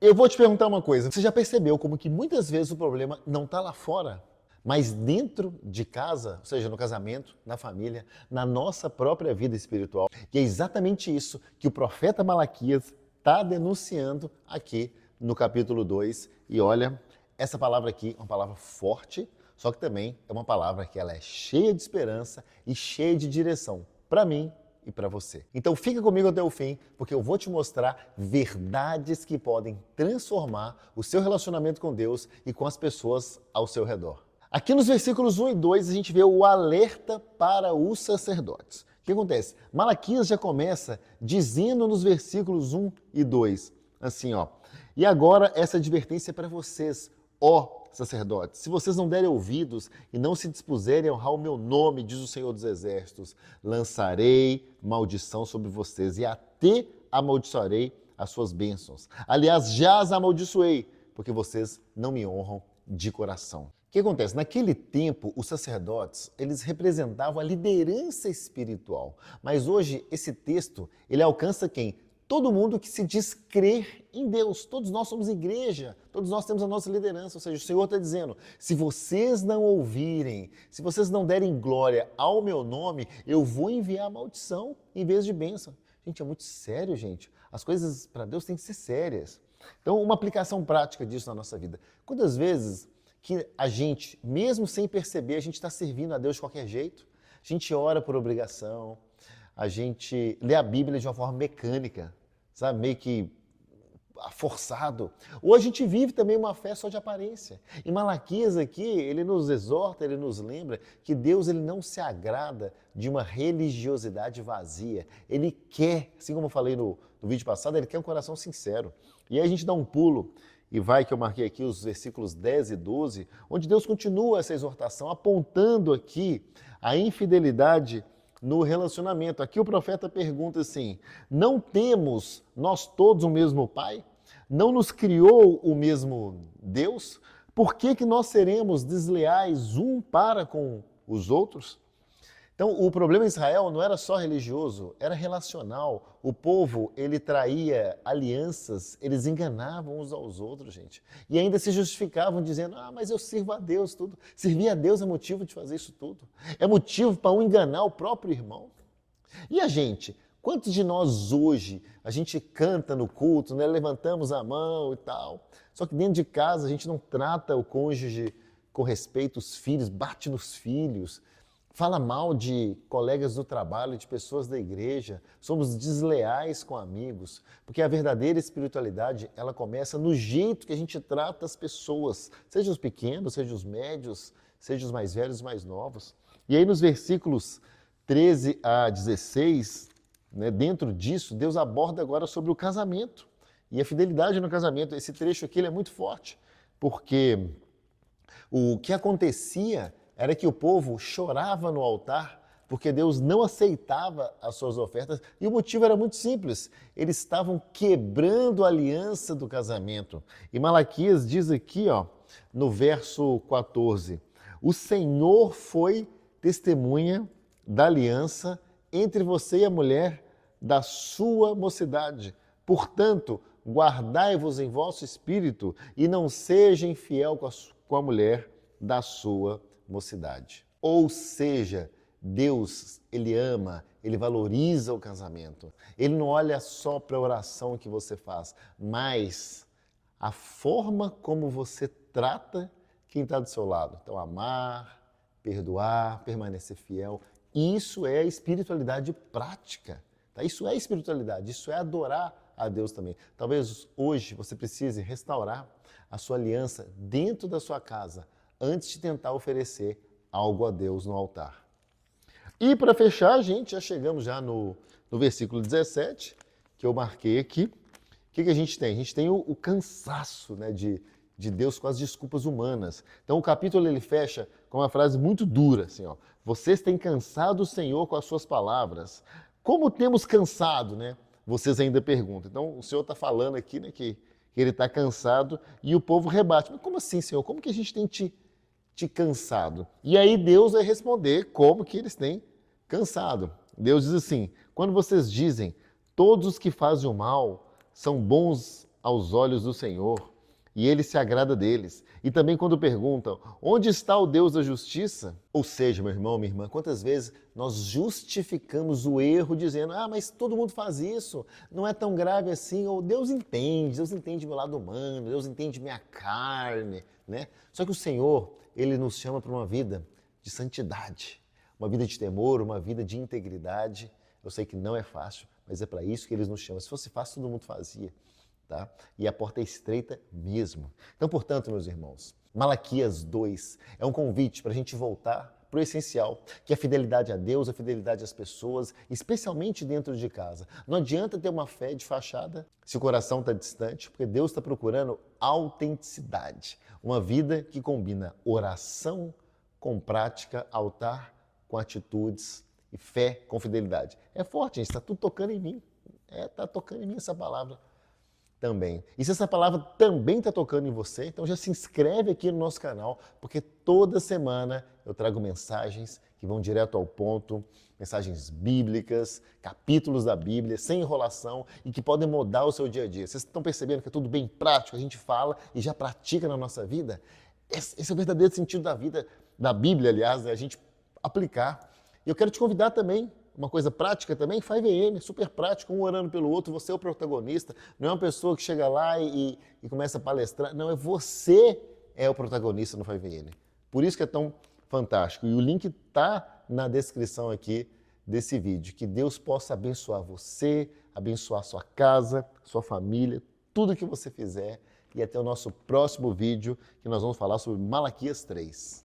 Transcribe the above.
Eu vou te perguntar uma coisa. Você já percebeu como que muitas vezes o problema não está lá fora, mas dentro de casa, ou seja, no casamento, na família, na nossa própria vida espiritual? E é exatamente isso que o profeta Malaquias está denunciando aqui no capítulo 2. E olha, essa palavra aqui é uma palavra forte, só que também é uma palavra que ela é cheia de esperança e cheia de direção para mim e para você. Então fica comigo até o fim, porque eu vou te mostrar verdades que podem transformar o seu relacionamento com Deus e com as pessoas ao seu redor. Aqui nos versículos 1 e 2 a gente vê o alerta para os sacerdotes. O que acontece? Malaquias já começa dizendo nos versículos 1 e 2, assim ó, e agora essa advertência é para vocês, ó sacerdotes, se vocês não derem ouvidos e não se dispuserem a honrar o meu nome, diz o Senhor dos Exércitos, lançarei maldição sobre vocês e até amaldiçoarei as suas bênçãos. Aliás, já as amaldiçoei, porque vocês não me honram de coração. O que acontece? Naquele tempo, os sacerdotes, eles representavam a liderança espiritual. Mas hoje, esse texto, ele alcança quem? Todo mundo que se diz crer em Deus. Todos nós somos igreja, todos nós temos a nossa liderança. Ou seja, o Senhor está dizendo, se vocês não ouvirem, se vocês não derem glória ao meu nome, eu vou enviar maldição em vez de bênção. Gente, é muito sério, gente. As coisas para Deus têm que ser sérias. Então, uma aplicação prática disso na nossa vida. Quantas vezes que a gente, mesmo sem perceber, a gente está servindo a Deus de qualquer jeito? A gente ora por obrigação, a gente lê a Bíblia de uma forma mecânica, sabe? Meio que forçado. Ou a gente vive também uma fé só de aparência. Em Malaquias aqui, ele nos exorta, ele nos lembra que Deus ele não se agrada de uma religiosidade vazia. Ele quer, assim como eu falei no vídeo passado, ele quer um coração sincero. E aí a gente dá um pulo e vai que eu marquei aqui os versículos 10 e 12, onde Deus continua essa exortação, apontando aqui a infidelidade no relacionamento. Aqui o profeta pergunta assim, não temos nós todos o mesmo Pai? Não nos criou o mesmo Deus? Por que que nós seremos desleais um para com os outros? Então, o problema em Israel não era só religioso, era relacional. O povo, ele traía alianças, eles enganavam uns aos outros, gente. E ainda se justificavam dizendo, mas eu sirvo a Deus tudo. Servir a Deus é motivo de fazer isso tudo. É motivo para um enganar o próprio irmão. E a gente? Quantos de nós hoje, a gente canta no culto, né? Levantamos a mão e tal, só que dentro de casa a gente não trata o cônjuge com respeito, os filhos, bate nos filhos, fala mal de colegas do trabalho, de pessoas da igreja, somos desleais com amigos, porque a verdadeira espiritualidade, ela começa no jeito que a gente trata as pessoas, seja os pequenos, seja os médios, seja os mais velhos, os mais novos. E aí nos versículos 13 a 16, né, dentro disso, Deus aborda agora sobre o casamento e a fidelidade no casamento. Esse trecho aqui ele é muito forte, porque o que acontecia era que o povo chorava no altar porque Deus não aceitava as suas ofertas e o motivo era muito simples, eles estavam quebrando a aliança do casamento. E Malaquias diz aqui, ó, no verso 14, o Senhor foi testemunha da aliança entre você e a mulher da sua mocidade. Portanto, guardai-vos em vosso espírito e não seja infiel com a mulher da sua mocidade. Ou seja, Deus, ele ama, ele valoriza o casamento. Ele não olha só para a oração que você faz, mas a forma como você trata quem está do seu lado. Então, amar, perdoar, permanecer fiel. Isso é espiritualidade prática. Tá? Isso é espiritualidade, isso é adorar a Deus também. Talvez hoje você precise restaurar a sua aliança dentro da sua casa, antes de tentar oferecer algo a Deus no altar. E para fechar, gente, já chegamos já no versículo 17, que eu marquei aqui. O que a gente tem? A gente tem o cansaço, né, de Deus com as desculpas humanas. Então o capítulo ele fecha com uma frase muito dura, assim, ó. Vocês têm cansado o Senhor com as suas palavras. Como temos cansado, né? Vocês ainda perguntam. Então o Senhor está falando aqui, né, que ele está cansado e o povo rebate. Mas como assim, Senhor? Como que a gente tem te cansado? E aí Deus vai responder como que eles têm cansado. Deus diz assim, quando vocês dizem, todos os que fazem o mal são bons aos olhos do Senhor e ele se agrada deles. E também quando perguntam, onde está o Deus da justiça? Ou seja, meu irmão, minha irmã, quantas vezes nós justificamos o erro dizendo, mas todo mundo faz isso, não é tão grave assim, ou Deus entende meu lado humano, Deus entende minha carne, né? Só que o Senhor, ele nos chama para uma vida de santidade, uma vida de temor, uma vida de integridade. Eu sei que não é fácil, mas é para isso que ele nos chama. Se fosse fácil, todo mundo fazia. Tá? E a porta é estreita mesmo. Então, portanto, meus irmãos, Malaquias 2 é um convite para a gente voltar para o essencial, que é a fidelidade a Deus, a fidelidade às pessoas, especialmente dentro de casa. Não adianta ter uma fé de fachada se o coração está distante, porque Deus está procurando autenticidade. Uma vida que combina oração com prática, altar com atitudes e fé com fidelidade. É forte, gente, está tudo tocando em mim. Está tocando em mim essa palavra também. E se essa palavra também está tocando em você, então já se inscreve aqui no nosso canal, porque toda semana eu trago mensagens que vão direto ao ponto, mensagens bíblicas, capítulos da Bíblia, sem enrolação e que podem mudar o seu dia a dia. Vocês estão percebendo que é tudo bem prático, a gente fala e já pratica na nossa vida? Esse é o verdadeiro sentido da vida, da Bíblia, aliás, é a gente aplicar. E eu quero te convidar também, uma coisa prática também, 5am, super prático, um orando pelo outro, você é o protagonista, não é uma pessoa que chega lá e começa a palestrar, não, você é o protagonista no 5am. Por isso que é tão fantástico. E o link está na descrição aqui desse vídeo. Que Deus possa abençoar você, abençoar sua casa, sua família, tudo que você fizer. E até o nosso próximo vídeo, que nós vamos falar sobre Malaquias 3.